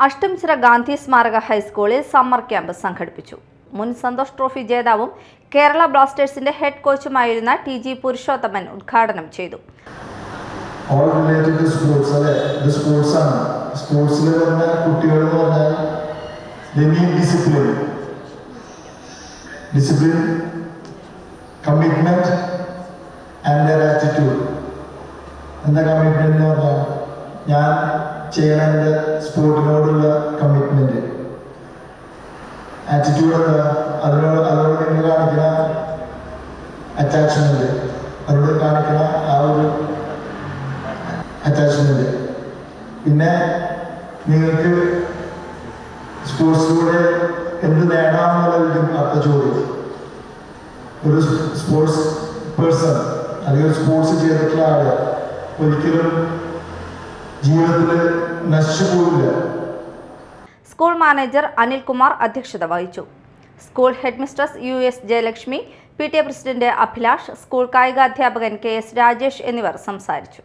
അഷ്ടമിച്ചിറ ഗാന്ധി സ്മാരക ഹൈസ്കൂളിൽ summer camp സംഘടിപ്പിച്ചു. മുൻ സന്തോഷ് ട്രോഫി ജേതാവും കേരള ബ്ലാസ്റ്റേഴ്സിന്റെ ഹെഡ് കോച്ചുമായിരുന്ന ടി.ജി. പുരുഷോത്തമൻ ഉദ്ഘാടനം ചെയ്തു. All related to sports, the sports ആണ്. സ്പോർട്സിൽ വരുന്ന കുട്ടികൾ എന്ന് പറഞ്ഞാൽ they need discipline, commitment and their attitude. എന്താ കമ്മിറ്റ്മെന്റ് എന്ന് പറഞ്ഞാൽ ഞാൻ ചെയ്യണ എൻ്റെ സ്പോർട്ടിനോടുള്ള കമ്മിറ്റ്മെന്റ്. ആറ്റിറ്റ്യൂഡ് എന്താ? അതോട് നിങ്ങൾ കാണിക്കുന്ന അറ്റാച്ച്മെന്റ്, അതോട് കാണിക്കുന്ന ആ ഒരു അറ്റാച്ച്മെന്റ്. പിന്നെ നിങ്ങൾക്ക് സ്പോർട്സിലൂടെ എന്ത് നേടാമെന്നുള്ളതായിരിക്കും അടുത്ത ചോദ്യം. ഒരു സ്പോർട്സ് പേഴ്സൺ അല്ലെങ്കിൽ ഒരു സ്പോർട്സ് ചെയ്തിട്ടുള്ള ആള് ഒരിക്കലും ജീവിതത്തിൽ നശിച്ചു പോവില്ല. സ്കൂൾ മാനേജർ അനിൽകുമാർ അധ്യക്ഷത വഹിച്ചു. School head mistress US Jayalakshmi, PTA president Abhilash, school കായികാധ്യാപകൻ KS രാജേഷ് എന്നിവർ സംസാരിച്ചു.